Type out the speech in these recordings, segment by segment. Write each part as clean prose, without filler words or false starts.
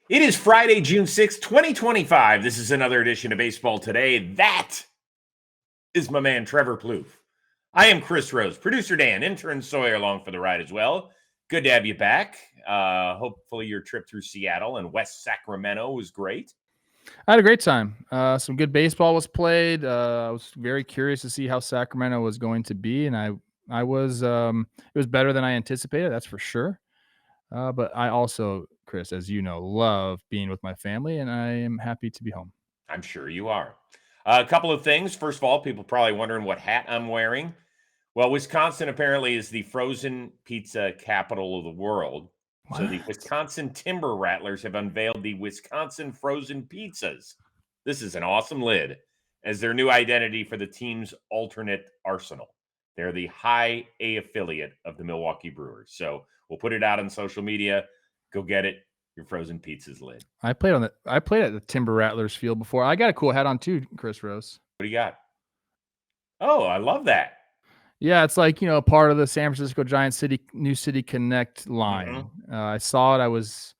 It is Friday, June 6th, 2025. This is another edition of Baseball Today. That is my man, Trevor Plouffe. I am Chris Rose, producer Dan, intern Sawyer along for the ride as well. Good to have you back. Hopefully your trip through Seattle and West Sacramento was great. I had a great time. Some good baseball was played. I was very curious to see how Sacramento was going to be, and I was it was better than I anticipated. That's for sure. But I also, Chris, as you know, love being with my family, and I am happy to be home. I'm sure you are. A couple of things. First of all, people probably wondering what hat I'm wearing. Well, Wisconsin apparently is the frozen pizza capital of the world. So the What? Wisconsin Timber Rattlers have unveiled the Wisconsin Frozen Pizzas. This is an awesome lid as their new identity for the team's alternate arsenal. They're the high A affiliate of the Milwaukee Brewers. So we'll put it out on social media. Go get it. Your frozen pizzas lid. I played at the Timber Rattlers field before. I got a cool hat on too, Chris Rose. What do you got? Oh, I love that. Yeah, it's like, part of the San Francisco Giants New City Connect line. I saw it. I was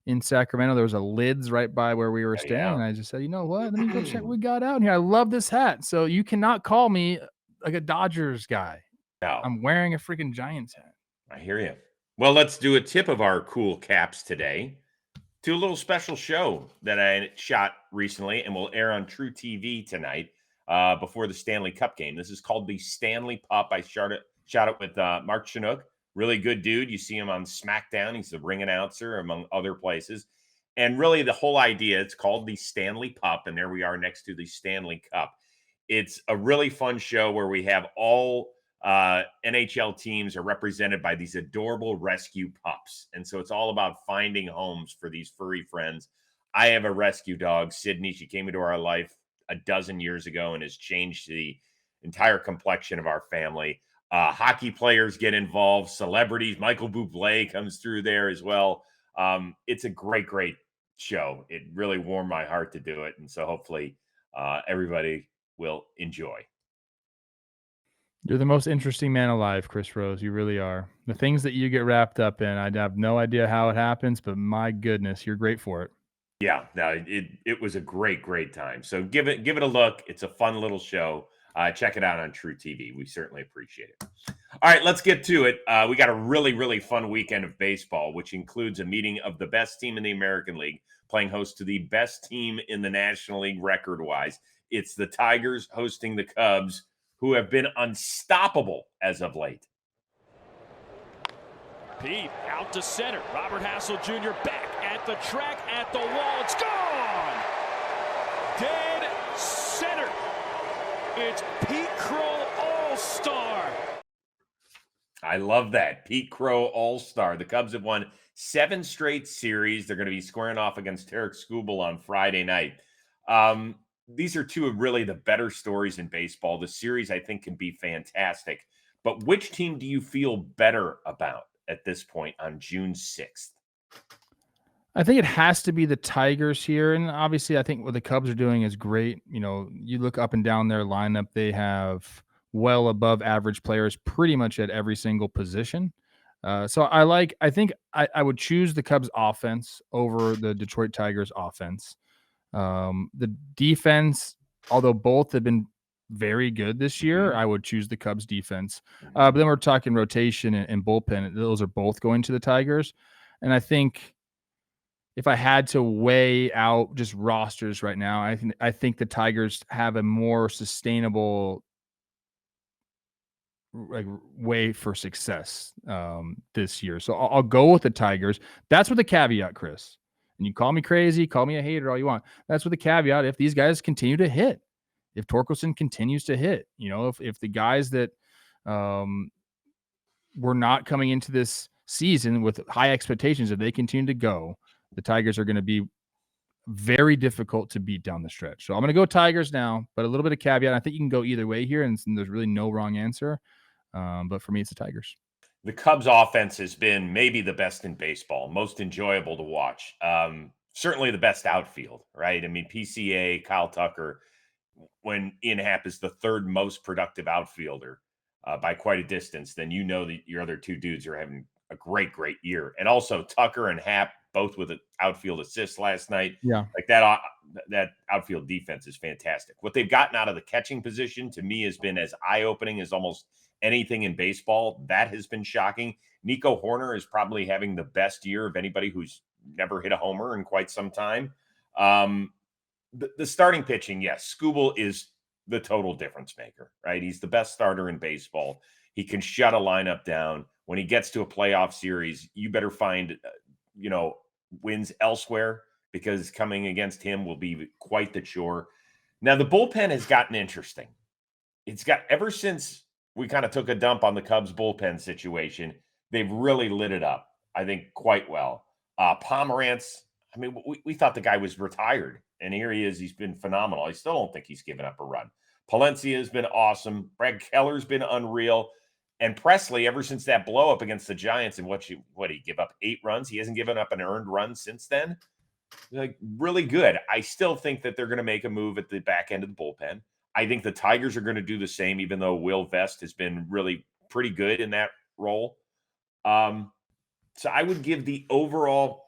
in Sacramento. There was a Lids right by where we were staying. Yeah. And I just said, you know what? Let me go check what we got out here. I love this hat. So you cannot call me like a Dodgers guy. No. I'm wearing a freaking Giants hat. I hear you. Well, let's do a tip of our cool caps today to a little special show that I shot recently and will air on True TV tonight before the Stanley Cup game. This is called the Stanley Pup. I shot it with Mark Chinook. Really good dude. You see him on SmackDown. He's the ring announcer, among other places. And really the whole idea, it's called the Stanley Pup, and there we are next to the Stanley Cup. It's a really fun show where we have all NHL teams are represented by these adorable rescue pups. And so it's all about finding homes for these furry friends. I have a rescue dog, Sydney. She came into our life a dozen years ago and has changed the entire complexion of our family. Hockey players get involved, celebrities. Michael Bublé comes through there as well. It's a great, great show. It really warmed my heart to do it. And so hopefully everybody will enjoy. You're the most interesting man alive, Chris Rose. You really are. The things that you get wrapped up in, I have no idea how it happens, but my goodness, you're great for it. Yeah, no, it was a great, great time. So give it a look. It's a fun little show. Check it out on True TV. We certainly appreciate it. All right, let's get to it. We got a really, really fun weekend of baseball, which includes a meeting of the best team in the American League playing host to the best team in the National League record-wise. It's the Tigers hosting the Cubs, who have been unstoppable as of late. Pete out to center. Robert Hassel Jr. back at the track, at the wall. It's gone! Dead center. It's Pete Crow All-Star. I love that. Pete Crow All-Star. The Cubs have won 7 straight series. They're going to be squaring off against Tarek Skubal on Friday night. These are two of really the better stories in baseball. The series, I think, can be fantastic. But which team do you feel better about at this point on June 6th? I think it has to be the Tigers here. And obviously, I think what the Cubs are doing is great. You look up and down their lineup, they have well above average players pretty much at every single position. So I think I would choose the Cubs offense over the Detroit Tigers offense. The defense, although both have been very good this year, I would choose the Cubs defense. But then we're talking rotation and bullpen. Those are both going to the Tigers. And I think if I had to weigh out just rosters right now, I think the Tigers have a more sustainable way for success this year. So I'll go with the Tigers. That's with the caveat, Chris. And you call me crazy, call me a hater, all you want. That's with the caveat if these guys continue to hit. If Torkelson continues to hit, if the guys that were not coming into this season with high expectations, if they continue to go, the Tigers are going to be very difficult to beat down the stretch. So I'm going to go Tigers now, but a little bit of caveat. I think you can go either way here, and there's really no wrong answer. But for me, it's the Tigers. The Cubs offense has been maybe the best in baseball, most enjoyable to watch. Certainly the best outfield, right? I mean, PCA, Kyle Tucker, when Ian Happ is the third most productive outfielder by quite a distance, then you know that your other two dudes are having a great, great year. And also Tucker and Happ both with an outfield assist last night. Yeah. Like that outfield defense is fantastic. What they've gotten out of the catching position to me has been as eye-opening as almost anything in baseball. That has been shocking. Nico Horner is probably having the best year of anybody who's never hit a homer in quite some time. The starting pitching, yes, Skubal is the total difference maker, right? He's the best starter in baseball. He can shut a lineup down. When he gets to a playoff series, you better find, wins elsewhere, because coming against him will be quite the chore. Now, the bullpen has gotten interesting. It's got, ever since we kind of took a dump on the Cubs bullpen situation, they've really lit it up, I think, quite well. Pomerantz, I mean, we thought the guy was retired, and here he is. He's been phenomenal. I still don't think he's given up a run. Palencia has been awesome. Brad Keller's been unreal. And Presley, ever since that blow up against the Giants, and what he give up 8 runs? He hasn't given up an earned run since then. Like, really good. I still think that they're going to make a move at the back end of the bullpen. I think the Tigers are going to do the same, even though Will Vest has been really pretty good in that role. So I would give the overall,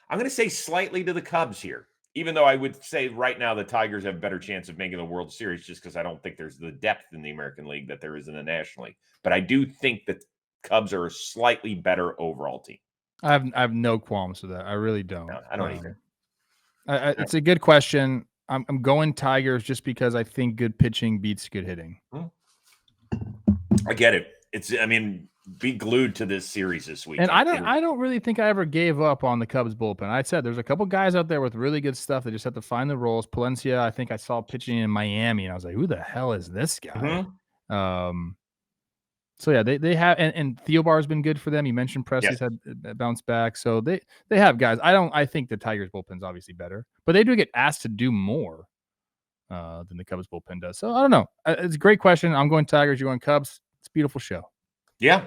I'm going to say slightly to the Cubs here, even though I would say right now the Tigers have a better chance of making the World Series, just because I don't think there's the depth in the American League that there is in the National League. But I do think that Cubs are a slightly better overall team. I have no qualms with that. I really don't. No, I don't either. It's a good question. I'm going Tigers just because I think good pitching beats good hitting. I get it. Be glued to this series this week. And I don't really think I ever gave up on the Cubs bullpen. I said there's a couple guys out there with really good stuff. They just have to find the roles. Palencia, I think I saw pitching in Miami, and I was like, who the hell is this guy? So yeah, they have, and Theobar's been good for them. You mentioned Presley's had a bounce back, so they have guys. I think the Tigers bullpen's obviously better, but they do get asked to do more than the Cubs bullpen does. So I don't know. It's a great question. I'm going Tigers. You're going Cubs. It's a beautiful show. Yeah,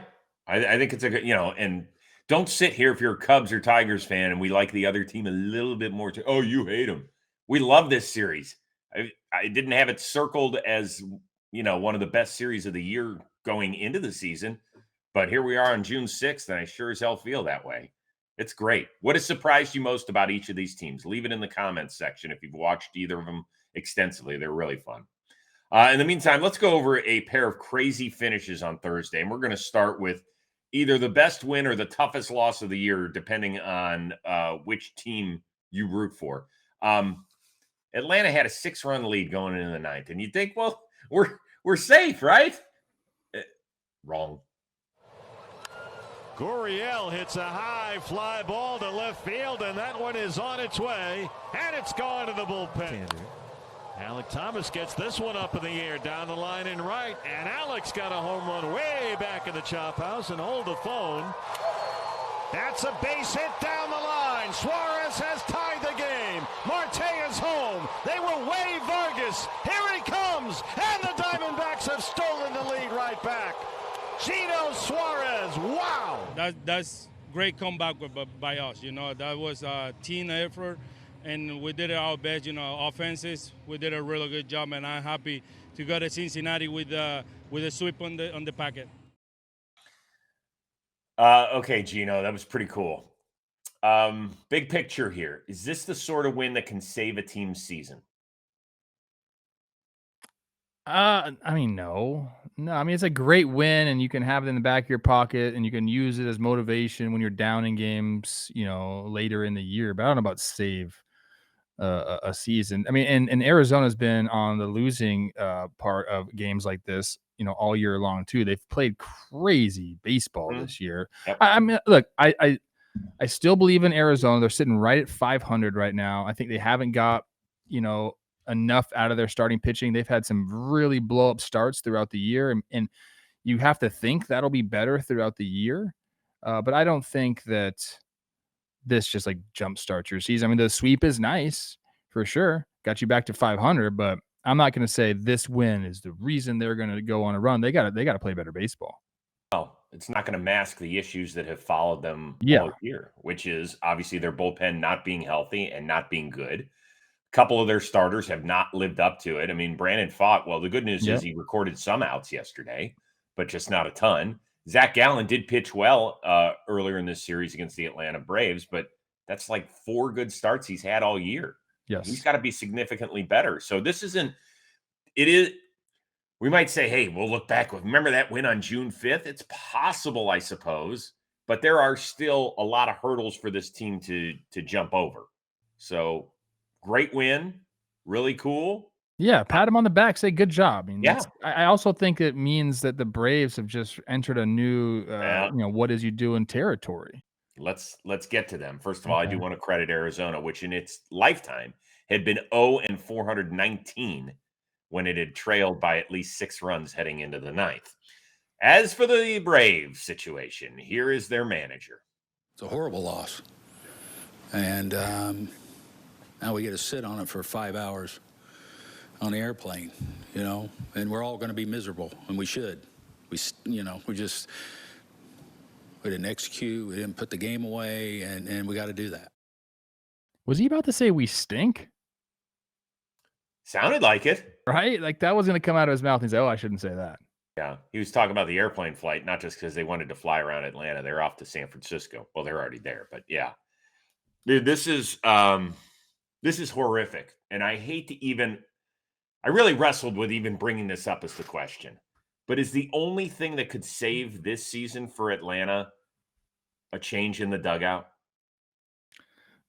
I think it's a good, and don't sit here if you're a Cubs or Tigers fan and we like the other team a little bit more. You hate them. We love this series. I didn't have it circled as one of the best series of the year going into the season, but here we are on June 6th, and I sure as hell feel that way. It's great. What has surprised you most about each of these teams? Leave it in the comments section if you've watched either of them extensively. They're really fun. In the meantime, let's go over a pair of crazy finishes on Thursday, and we're going to start with either the best win or the toughest loss of the year, depending on which team you root for. Atlanta had a 6-run lead going into the 9th, and you think, well, we're safe, right? Wrong. Gurriel hits a high fly ball to left field, and that one is on its way, and it's gone to the bullpen. Alec Thomas gets this one up in the air down the line and right, and Alex got a home run way back in the chop house, and hold the phone. That's a base hit down the line. Suarez has tied the game. Marte is home. They will wave Vargas. Here he comes, and the Diamondbacks have stolen the lead right back. Gino Suarez, wow. That's great comeback by us. That was a team effort, and we did our best. Offenses, we did a really good job, and I'm happy to go to Cincinnati with a sweep on the packet. Okay, Gino, that was pretty cool. Big picture here. Is this the sort of win that can save a team's season? No. It's a great win, and you can have it in the back of your pocket, and you can use it as motivation when you're down in games, later in the year. But I don't know about save a season. And Arizona's been on the losing part of games like this, all year long too. They've played crazy baseball this year. Yep. Look, I still believe in Arizona. They're sitting right at 500 right now. I think they haven't got, enough out of their starting pitching. They've had some really blow up starts throughout the year, and you have to think that'll be better throughout the year. But I don't think that this just like jumpstarts your season. The sweep is nice for sure. Got you back to 500, but I'm not going to say this win is the reason they're going to go on a run. They got to play better baseball. Well, it's not going to mask the issues that have followed them all year, which is obviously their bullpen not being healthy and not being good. A couple of their starters have not lived up to it. Brandon Pfaadt, well, the good news is he recorded some outs yesterday, but just not a ton. Zach Gallen did pitch well earlier in this series against the Atlanta Braves, but that's like 4 good starts he's had all year. Yes. He's got to be significantly better. So this isn't, it is, we might say, hey, we'll look back with, remember that win on June 5th? It's possible, I suppose, but there are still a lot of hurdles for this team to jump over. So great win, really cool. Yeah, pat him on the back, say good job. I mean, Yeah. I also think it means that the Braves have just entered a new, what is you doing territory. Let's get to them. First of all, I do Okay. want to credit Arizona, which in its lifetime had been 0-419 when it had trailed by at least 6 runs heading into the 9th. As for the Braves situation, here is their manager. It's a horrible loss. And now we get to sit on it for 5 hours on the airplane, and we're all going to be miserable, and we should. We didn't execute, we didn't put the game away, and we got to do that. Was he about to say we stink? Sounded like it. Right? Like that was going to come out of his mouth and say, oh, I shouldn't say that. Yeah, he was talking about the airplane flight, not just because they wanted to fly around Atlanta. They're off to San Francisco. Well, they're already there, but yeah. Dude, this is horrific. And I hate to even, I really wrestled with even bringing this up as the question. But is the only thing that could save this season for Atlanta a change in the dugout?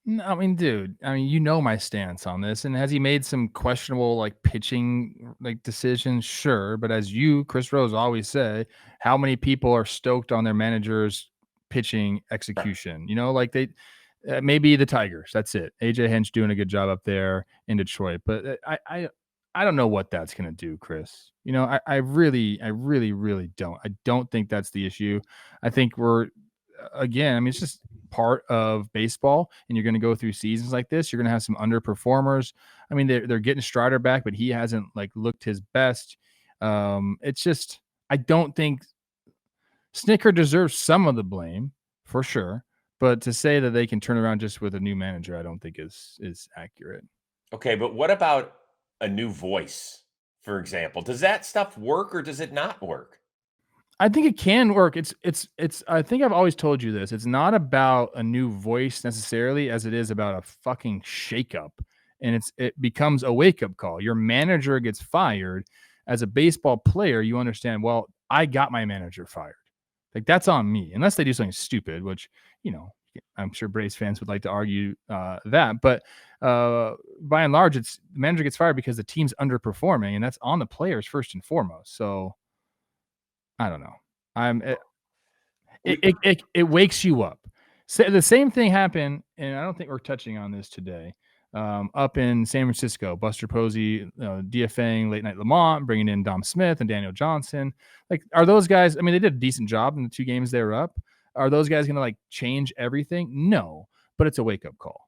No, I mean, dude, my stance on this. And has he made some questionable pitching decisions? Sure. But as you, Chris Rose, always say, how many people are stoked on their manager's pitching execution? They maybe the Tigers. That's it. AJ Hinch doing a good job up there in Detroit. But I don't know what that's going to do, Chris. I really don't. I don't think that's the issue. I think it's just part of baseball, and you're going to go through seasons like this. You're going to have some underperformers. I mean, they're getting Strider back, but he hasn't looked his best. It's just, I don't think Snitker deserves some of the blame for sure, but to say that they can turn around just with a new manager, I don't think is accurate. Okay, but what about a new voice, for example? Does that stuff work or does it not work? I think it can work. It's I think I've always told you this. It's not about a new voice necessarily as it is about a fucking shakeup. And it becomes a wake-up call. Your manager gets fired. As a baseball player, you understand, well, I got my manager fired. That's on me. Unless they do something stupid, which, I'm sure Braves fans would like to argue that. But by and large, it's the manager gets fired because the team's underperforming, and that's on the players first and foremost. So I don't know. It wakes you up. So the same thing happened, and I don't think we're touching on this today. Up in San Francisco, Buster Posey DFAing Late Night Lamont, bringing in Dom Smith and Daniel Johnson. Are those guys? I mean, they did a decent job in the 2 games they were up. Are those guys going to change everything? No, but it's a wake up call.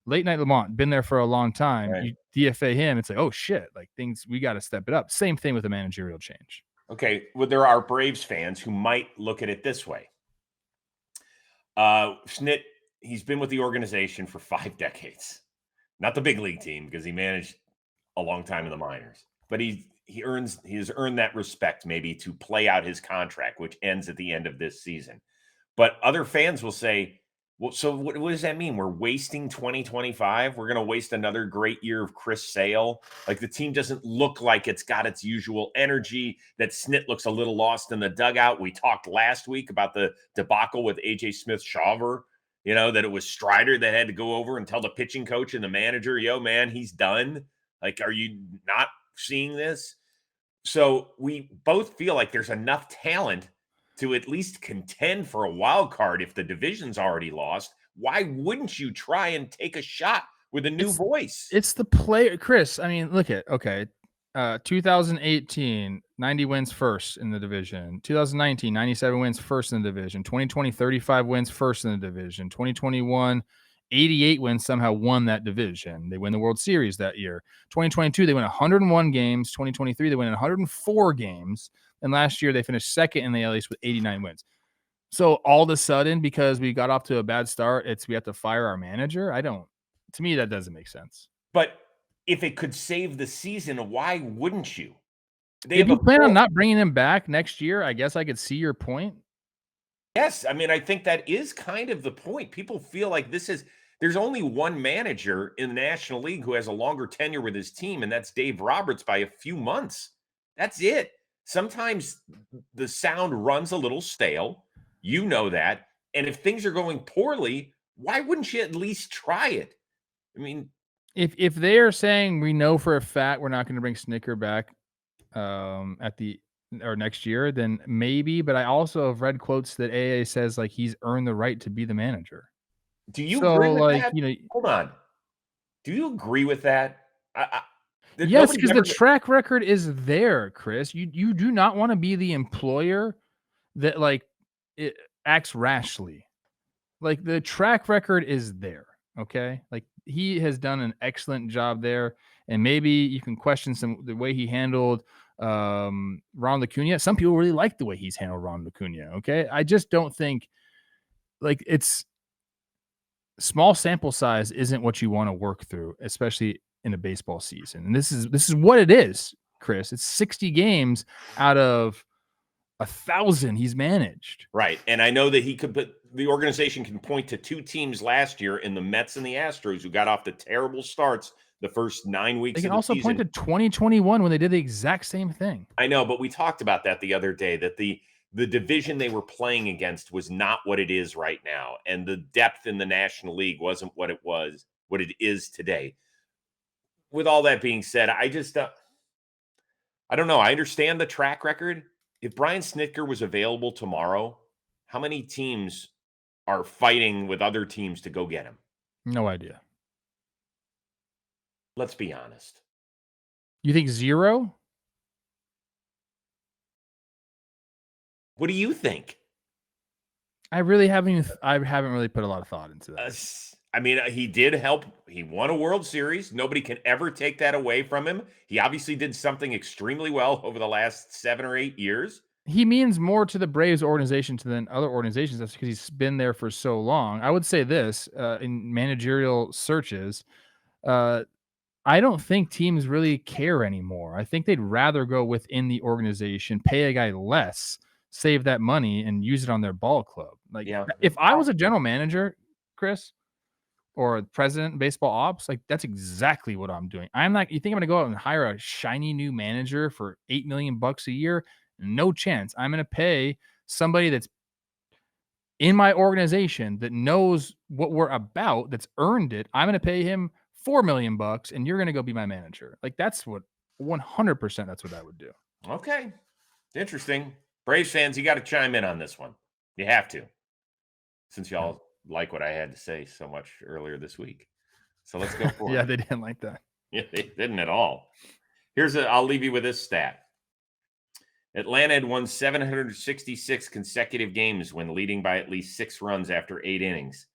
Late Night Lamont, been there for a long time. Right. You DFA him, it's oh shit, things, we got to step it up. Same thing with a managerial change. Okay, well, there are Braves fans who might look at it this way. Snit, he's been with the organization for 5 decades. Not the big league team, because he managed a long time in the minors. But he has earned that respect maybe to play out his contract, which ends at the end of this season. But other fans will say, well, so what does that mean? We're wasting 2025? We're going to waste another great year of Chris Sale? The team doesn't look like it's got its usual energy, that Snit looks a little lost in the dugout. We talked last week about the debacle with AJ Smith-Shawver, that it was Strider that had to go over and tell the pitching coach and the manager, yo, man, he's done. Are you not seeing this? So we both feel like there's enough talent to at least contend for a wild card if the division's already lost. Why wouldn't you try and take a shot with a new voice? It's the player, Chris. I mean, look at, okay, 2018, 90 wins first in the division. 2019, 97 wins first in the division. 2020, 35 wins first in the division. 2021, 88 wins, somehow won that division. They win the World Series that year. 2022, they win 101 games. 2023, they win 104 games. And last year, they finished second in the AL East with 89 wins. So all of a sudden, because we got off to a bad start, we have to fire our manager? To me, that doesn't make sense. But if it could save the season, why wouldn't you? If you plan on not bringing him back next year, I guess I could see your point. Yes, I mean, I think that is kind of the point. People feel like there's only one manager in the National League who has a longer tenure with his team, and that's Dave Roberts by a few months. That's it. Sometimes the sound runs a little stale. You know that. And if things are going poorly, why wouldn't you at least try it? I mean, if they are saying we know for a fact we're not going to bring Snitker back next year, then maybe. But I also have read quotes that AA says like he's earned the right to be the manager. do you agree with that? You know, Hold on. Do you agree with that? yes, because the track record is there, Chris. You do not want to be the employer that it acts rashly. Like the track record is there. Okay. Like he has done an excellent job there. And maybe you can question the way he handled Ronald Acuna. Some people really like the way he's handled Ronald Acuna. Okay. I just don't think it's small sample size isn't what you want to work through, especially in a baseball season. And this is what it is, Chris. It's 60 games out of 1,000 he's managed. Right. And I know that the organization can point to two teams last year in the Mets and the Astros who got off to terrible starts the first 9 weeks. They can also point to 2021 when they did the exact same thing. I know, but we talked about that the other day, that the division they were playing against was not what it is right now. And the depth in the National League wasn't what it is today. With all that being said, I don't know. I understand the track record. If Brian Snitker was available tomorrow, how many teams are fighting with other teams to go get him? No idea. Let's be honest. You think 0? What do you think? I haven't really put a lot of thought into that. I mean, he did help. He won a World Series. Nobody can ever take that away from him. He obviously did something extremely well over the last 7 or 8 years. He means more to the Braves organization than other organizations. That's because he's been there for so long. I would say this in managerial searches, I don't think teams really care anymore. I think they'd rather go within the organization, pay a guy less, save that money, and use it on their ball club. Like, if I was a general manager, Chris, or a president of baseball ops, like that's exactly what I'm doing. You think I'm going to go out and hire a shiny new manager for $8 million a year? No chance. I'm going to pay somebody that's in my organization that knows what we're about, that's earned it. I'm going to pay him $4 million and you're going to go be my manager. Like that's what 100% that's what I would do. Okay. Interesting. Braves fans, you got to chime in on this one. You have to, since y'all like what I had to say so much earlier this week. So let's go for it. Yeah, they didn't like that. Yeah, they didn't at all. I'll leave you with this stat. Atlanta had won 766 consecutive games when leading by at least 6 runs after 8 innings.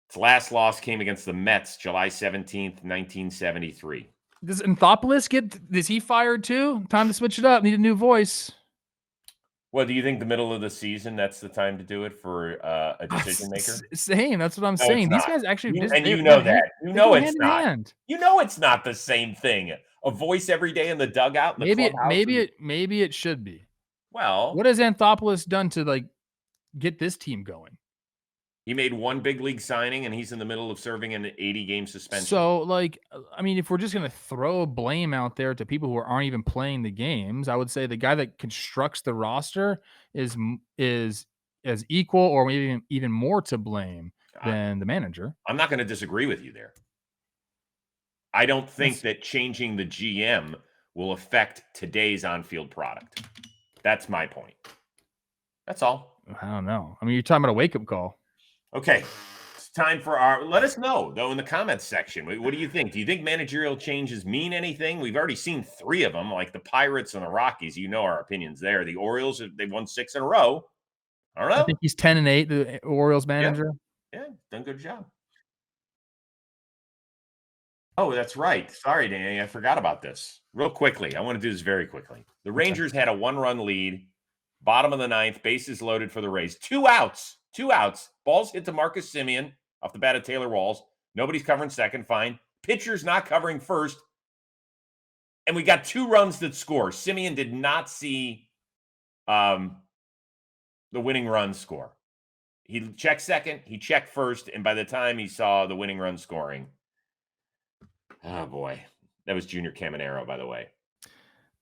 Its last loss came against the Mets, July 17th, 1973. Does Anthopoulos is he fired too? Time to switch it up. Need a new voice. Well, do you think the middle of the season, that's the time to do it for a decision maker? Same. That's what I'm saying. These guys actually... You know that. You know it's not. You know it's not the same thing. A voice every day in the dugout. Maybe it should be. Well, what has Anthopoulos done to get this team going? He made one big league signing, and he's in the middle of serving an 80-game suspension. So, if we're just going to throw blame out there to people who aren't even playing the games, I would say the guy that constructs the roster is as equal or maybe even more to blame than the manager. I'm not going to disagree with you there. I don't think that changing the GM will affect today's on-field product. That's my point. That's all. I don't know. I mean, you're talking about a wake-up call. Okay, it's time for let us know, though, in the comments section. What do you think? Do you think managerial changes mean anything? We've already seen 3 of them, like the Pirates and the Rockies. You know our opinions there. The Orioles, they've won 6 in a row. I don't know. I think he's 10-8, the Orioles manager. Yeah, done a good job. Oh, that's right. Sorry, Danny. I forgot about this. Real quickly. I want to do this very quickly. The Rangers had a 1-run lead, bottom of the 9th, bases loaded for the Rays. 2 outs. 2 outs. Balls hit to Marcus Semien off the bat of Taylor Walls. Nobody's covering second. Fine. Pitcher's not covering first. And we got 2 runs that score. Simeon did not see the winning run score. He checked second, he checked first, and by the time he saw the winning run scoring, oh boy, that was Junior Caminero, by the way.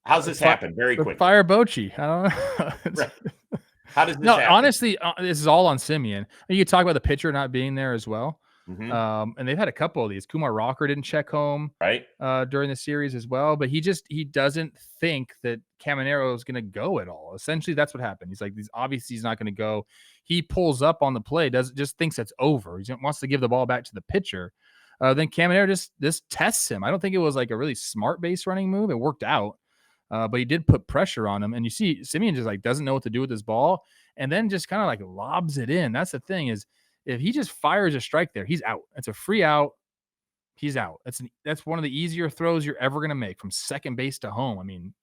How's this happen? Very quickly. Fire Bochy. I don't know. Right. How does this No, happen? honestly, this is all on Simeon. You could talk about the pitcher not being there as well. Mhm. And they've had a couple of these. Kumar Rocker didn't check home Right? during the series as well, but he doesn't think that Caminero is going to go at all. Essentially, that's what happened. He's like, obviously he's not going to go. He pulls up on the play, just thinks it's over. He wants to give the ball back to the pitcher. Then Caminero just tests him. I don't think it was like a really smart base running move. It worked out. But he did put pressure on him, and you see Simeon just like doesn't know what to do with this ball, and then just kind of like lobs it in. That's the thing, is if he just fires a strike there, he's out. It's a free out. He's out. That's one of the easier throws you're ever gonna make from second base to home. I mean,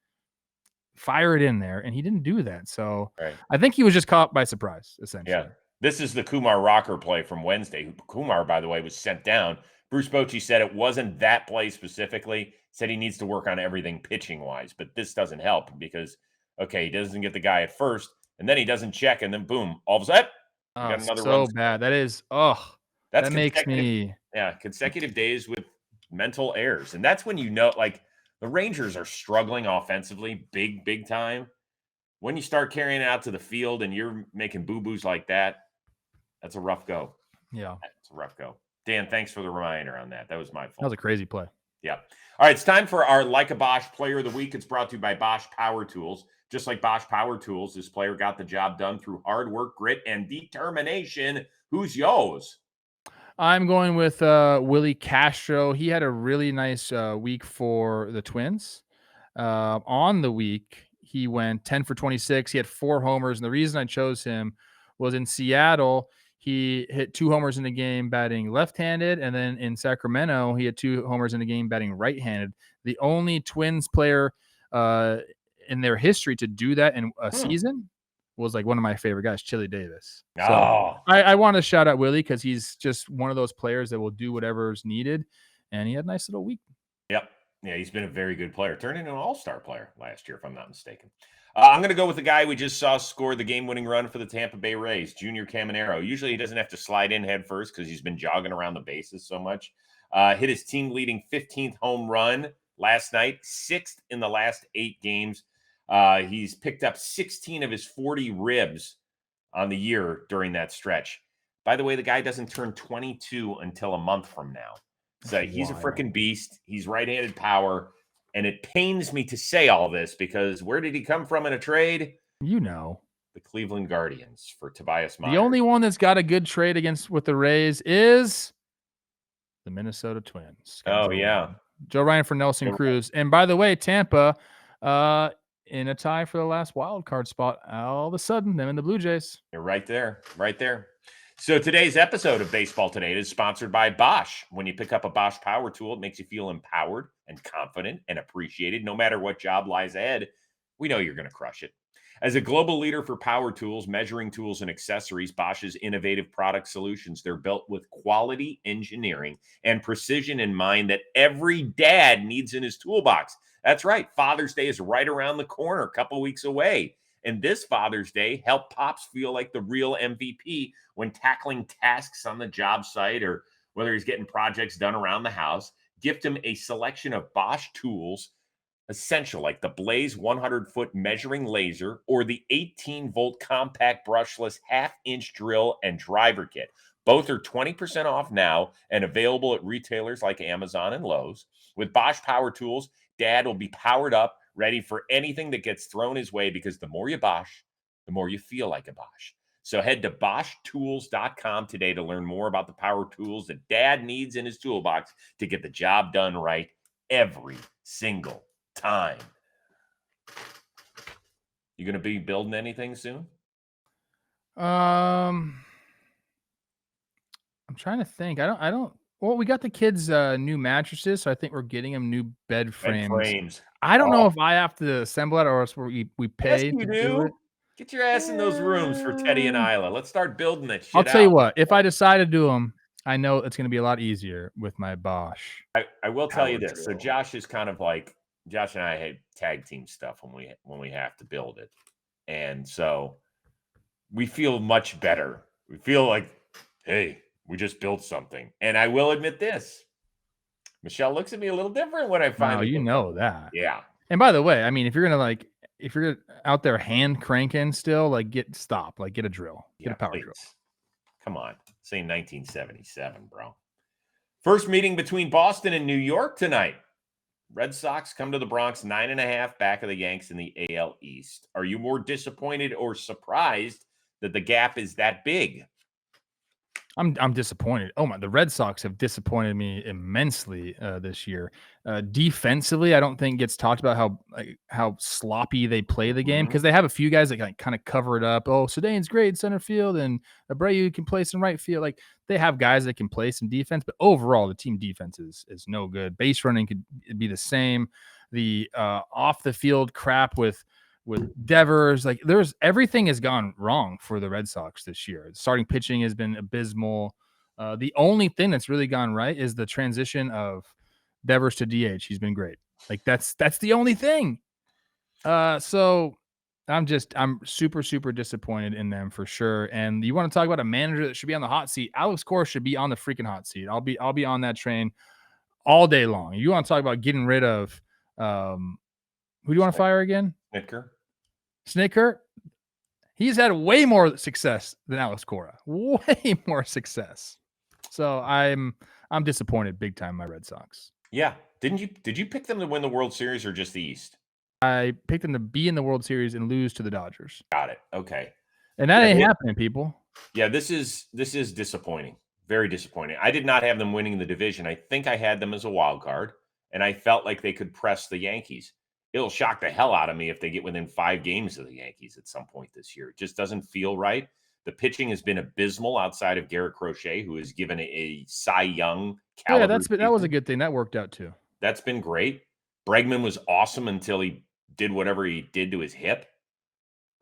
fire it in there, and he didn't do that. So Right. I think he was just caught by surprise, essentially. Yeah. This is the Kumar Rocker play from Wednesday. Kumar, by the way, was sent down. Bruce Bochy said it wasn't that play specifically. Said he needs to work on everything pitching wise, but this doesn't help because, okay, he doesn't get the guy at first, and then he doesn't check, and then boom, all of a sudden, we got another so run. bad. That is, That's that makes me. Yeah, consecutive days with mental errors, and that's when you know, like the Rangers are struggling offensively, big time. When you start carrying it out to the field and you're making boo-boos like that, that's a rough go. Yeah, It's a rough go. Dan, thanks for the reminder on that. That was my fault. that was a crazy play. Yeah. All right, it's time for our Like a Bosch Player of the Week. It's brought to you by Bosch Power Tools. Just like Bosch Power Tools, this player got the job done through hard work, grit, and determination. Who's yours? I'm going with Willie Castro. He had a really nice week for the Twins. On the week, he went 10 for 26. He had 4 homers. And the reason I chose him was in Seattle, he hit 2 homers in the game batting left-handed. And then in Sacramento, he had 2 homers in the game batting right-handed. The only Twins player in their history to do that in a season was like one of my favorite guys, Chili Davis. So I want to shout out Willie because he's just one of those players that will do whatever's needed. And he had a nice little week. Yep. Yeah, he's been a very good player. Turned into an all-star player last year, if I'm not mistaken. I'm going to go with the guy we just saw score the game-winning run for the Tampa Bay Rays, Junior Caminero. Usually he doesn't have to slide in head first because he's been jogging around the bases so much. Hit his team-leading 15th home run last night, 6th in the last 8 games. He's picked up 16 of his 40 ribs on the year during that stretch. By the way, the guy doesn't turn 22 until a month from now. So he's a freaking beast. He's right-handed power. And it pains me to say all this because where did he come from in a trade? You know. The Cleveland Guardians for Tobias Myers. The only one that's got a good trade with the Rays is the Minnesota Twins. Oh, yeah. Joe Ryan for Nelson Cruz. And by the way, Tampa in a tie for the last wild card spot. All of a sudden, them and the Blue Jays. You're right there. Right there. So today's episode of Baseball Today is sponsored by Bosch. When you pick up a Bosch power tool, it makes you feel empowered and confident and appreciated. No matter what job lies ahead, we know you're going to crush it. As a global leader for power tools, measuring tools, and accessories, Bosch's innovative product solutions, they're built with quality engineering and precision in mind that every dad needs in his toolbox. That's right. Father's Day is right around the corner, a couple weeks away. And this Father's Day, help pops feel like the real MVP when tackling tasks on the job site or whether he's getting projects done around the house. Gift him a selection of Bosch tools, essential like the Blaze 100-foot measuring laser or the 18-volt compact brushless half-inch drill and driver kit. Both are 20% off now and available at retailers like Amazon and Lowe's. With Bosch power tools, Dad will be powered up, ready for anything that gets thrown his way, because the more you Bosch, the more you feel like a Bosch. So head to BoschTools.com today to learn more about the power tools that Dad needs in his toolbox to get the job done right every single time. You going to be building anything soon? I'm trying to think. I don't. Well, we got the kids new mattresses, so I think we're getting them new bed frames. I don't know if I have to assemble it or else we pay to do it. Get your ass in those rooms for Teddy and Isla. Let's start building that shit. I'll tell you what, if I decide to do them, I know it's going to be a lot easier with my Bosch. I will tell you this. So Josh is kind of like Josh and I had tag team stuff when we have to build it, and so we feel much better. We feel like, hey, we just built something. And I will admit this: Michelle looks at me a little different when I Wow, finally you get know something. that. Yeah, And by the way, I mean, if you're out there hand cranking still, like get a drill, get yeah, a power please. drill. Come on, same 1977, bro. First meeting between Boston and New York tonight. Red Sox come to the Bronx 9.5 back of the Yanks in the AL East. Are you more disappointed or surprised that the gap is that big? I'm disappointed. Oh my, the Red Sox have disappointed me immensely this year. Defensively, I don't think gets talked about how sloppy they play the game, because they have a few guys that kind of cover it up. Oh, Sedane's great in center field, and Abreu can play some right field. Like they have guys that can play some defense, but overall the team defense is no good. Base running could be the same. The off the field crap with Devers, like everything has gone wrong for the Red Sox this year. Starting pitching has been abysmal. The only thing that's really gone right is the transition of Devers to DH. He's been great. Like that's the only thing. So I'm super, super disappointed in them for sure. And you want to talk about a manager that should be on the hot seat? Alex Cora should be on the freaking hot seat. I'll be on that train all day long. You want to talk about getting rid of who do you want to fire again? Snitker, he's had way more success than Alex Cora. Way more success. So I'm disappointed big time in my Red Sox. Yeah. Did you pick them to win the World Series or just the East? I picked them to be in the World Series and lose to the Dodgers. Got it. Okay. And that ain't happening, people. Yeah, this is disappointing. Very disappointing. I did not have them winning the division. I think I had them as a wild card, and I felt like they could press the Yankees. It'll shock the hell out of me if they get within 5 games of the Yankees at some point this year. It just doesn't feel right. The pitching has been abysmal outside of Garrett Crochet, who has given a Cy Young caliber. Yeah, that was a good thing. That worked out too. That's been great. Bregman was awesome until he did whatever he did to his hip.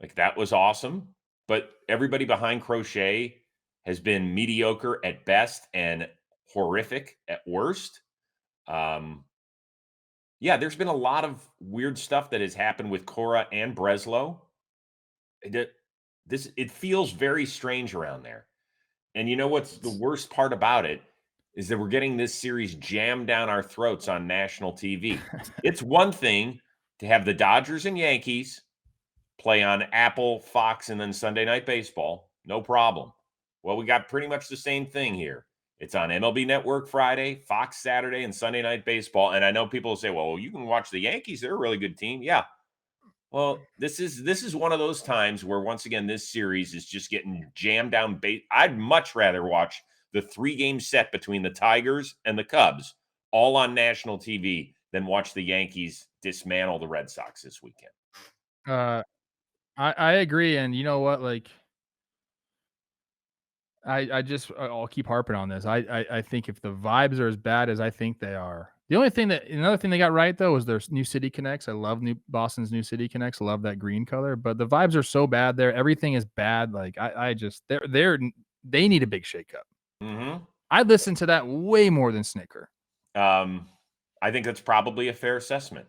Like that was awesome. But everybody behind Crochet has been mediocre at best and horrific at worst. Yeah, there's been a lot of weird stuff that has happened with Cora and Breslow. It feels very strange around there. And you know what's the worst part about it is that we're getting this series jammed down our throats on national TV. It's one thing to have the Dodgers and Yankees play on Apple, Fox, and then Sunday Night Baseball. No problem. Well, we got pretty much the same thing here. It's on MLB Network Friday, Fox Saturday, and Sunday Night Baseball. And I know people will say, well, you can watch the Yankees. They're a really good team. Yeah. Well, this is one of those times where, once again, this series is just getting jammed down. I'd much rather watch the 3-game set between the Tigers and the Cubs all on national TV than watch the Yankees dismantle the Red Sox this weekend. I agree. And you know what? Like, I'll keep harping on this. I think if the vibes are as bad as I think they are, another thing they got right though was their new City Connects. I love Boston's new City Connects. I love that green color, but the vibes are so bad there. Everything is bad. Like they need a big shakeup. Mm-hmm. I listen to that way more than Snitker. I think that's probably a fair assessment.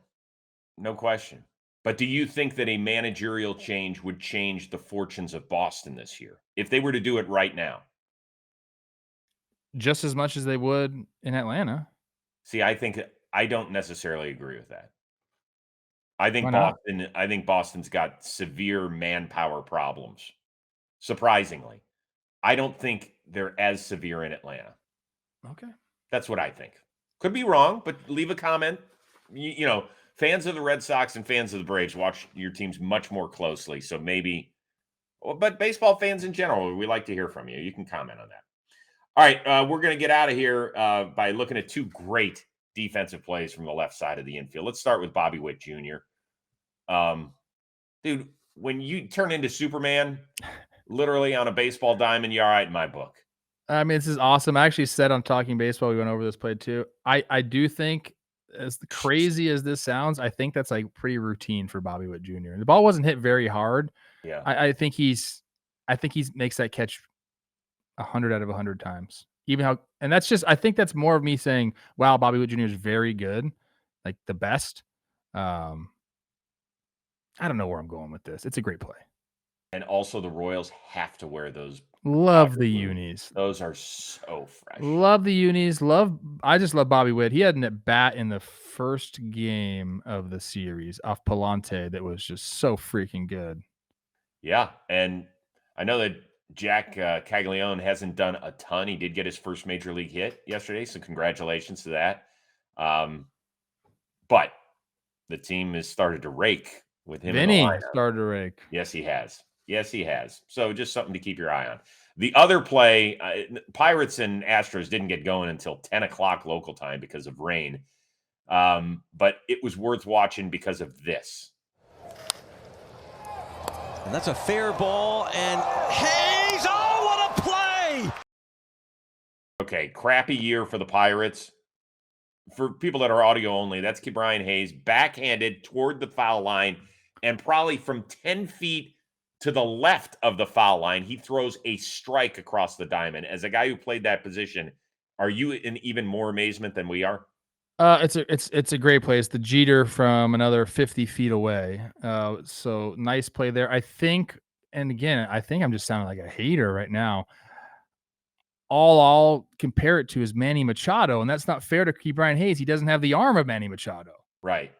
No question. But do you think that a managerial change would change the fortunes of Boston this year if they were to do it right now? Just as much as they would in Atlanta. See, I don't necessarily agree with that. I think Boston's got severe manpower problems. Surprisingly, I don't think they're as severe in Atlanta. Okay. That's what I think. Could be wrong, but leave a comment. You know, fans of the Red Sox and fans of the Braves watch your teams much more closely. So maybe, but baseball fans in general, we like to hear from you. You can comment on that. All right, we're going to get out of here by looking at 2 great defensive plays from the left side of the infield. Let's start with Bobby Witt Jr. Dude, when you turn into Superman, literally on a baseball diamond, you're all right in my book. I mean, this is awesome. I actually said on Talking Baseball, we went over this play too. I do think, as crazy as this sounds, I think that's like pretty routine for Bobby Witt Jr. The ball wasn't hit very hard. Yeah, I think he makes that catch 100 out of 100 times. And that's just, I think that's more of me saying, wow, Bobby Witt Jr. is very good, like the best. I don't know where I'm going with this. It's a great play. And also the Royals have to wear those. Love the Tiger blue. unis. Those are so fresh. Love the unis. I just love Bobby Witt. He had an at bat in the first game of the series off Palante that was just so freaking good. Yeah, and I know that Jack Caglione hasn't done a ton. He did get his first major league hit yesterday, so congratulations to that. But the team has started to rake with him in the Vinny lineup. started to rake. Yes, he has. Yes, he has. So just something to keep your eye on. The other play, Pirates and Astros didn't get going until 10 o'clock local time because of rain. But it was worth watching because of this. And that's a fair ball. And Hayes, oh, what a play! Okay, crappy year for the Pirates. For people that are audio only, that's Brian Hayes, backhanded toward the foul line, and probably from 10 feet to the left of the foul line, he throws a strike across the diamond. As a guy who played that position, are you in even more amazement than we are? It's a great play. It's the Jeter from another 50 feet away. So nice play there. I think I'm just sounding like a hater right now. All I'll compare it to is Manny Machado, and that's not fair to Brian Hayes. He doesn't have the arm of Manny Machado. Right.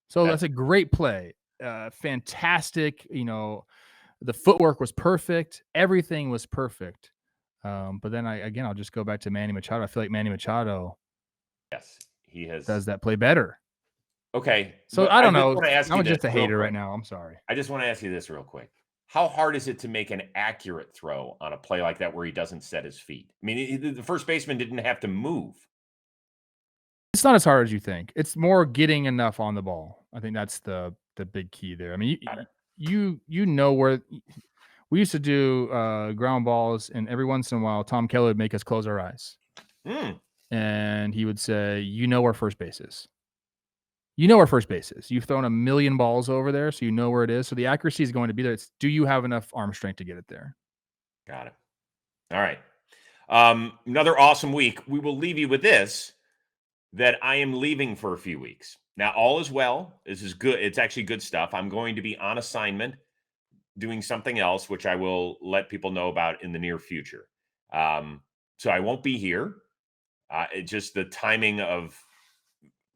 So that's a great play. Fantastic. The footwork was perfect. Everything was perfect. But then I'll just go back to Manny Machado. I feel like Manny Machado he does that play better. Okay. So I don't know. I'm just a hater right now. I'm sorry. I just want to ask you this real quick. How hard is it to make an accurate throw on a play like that where he doesn't set his feet? I mean, the first baseman didn't have to move. It's not as hard as you think. It's more getting enough on the ball. I think that's the big key there. I mean, you know where we used to do ground balls, and every once in a while, Tom Keller would make us close our eyes. And he would say, where first base is. You know where first base is. You've thrown a million balls over there, so you know where it is. So the accuracy is going to be there. It's, do you have enough arm strength to get it there? Got it. All right. Another awesome week. We will leave you with this, that I am leaving for a few weeks. Now, all is well. This is good. It's actually good stuff. I'm going to be on assignment doing something else, which I will let people know about in the near future. So I won't be here. It's just the timing of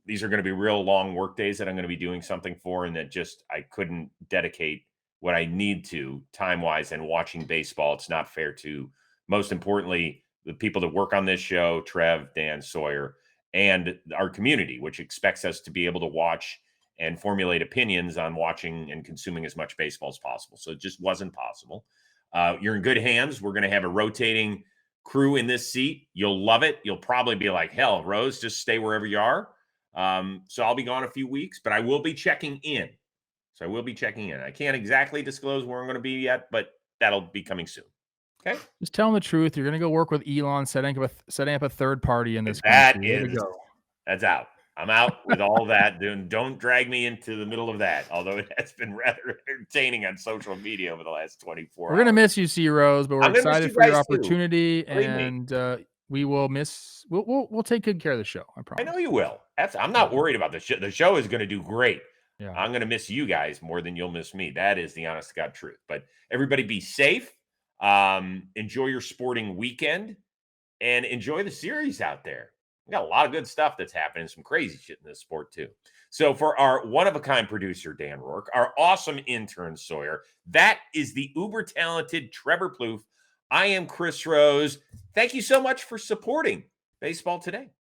these are going to be real long work days that I'm going to be doing something for, and that just I couldn't dedicate what I need to time-wise and watching baseball. It's not fair to, most importantly, the people that work on this show, Trev, Dan, Sawyer, and our community, which expects us to be able to watch and formulate opinions on watching and consuming as much baseball as possible. So it just wasn't possible. You're in good hands. We're going to have a rotating crew in this seat. You'll love it. You'll probably be like, hell, Rose, just stay wherever you are. So I'll be gone a few weeks, but I will be checking in. I can't exactly disclose where I'm going to be yet, but that'll be coming soon. Okay. Just tell them the truth. You're going to go work with Elon, setting up a third party in this country. That's out. I'm out with all that. Don't drag me into the middle of that, although it has been rather entertaining on social media over the last 24 hours. We're going to miss you, C. Rose, but we're excited for your opportunity, and we will miss. We'll take good care of the show. I promise. I know you will. I'm not worried about the show. The show is going to do great. Yeah. I'm going to miss you guys more than you'll miss me. That is the honest to God truth. But everybody be safe. Enjoy your sporting weekend and enjoy the series out there. We got a lot of good stuff that's happening. Some crazy shit in this sport too. So for our one-of-a-kind producer, Dan Rourke, our awesome intern, Sawyer, that is the uber-talented Trevor Plouffe. I am Chris Rose. Thank you so much for supporting Baseball Today.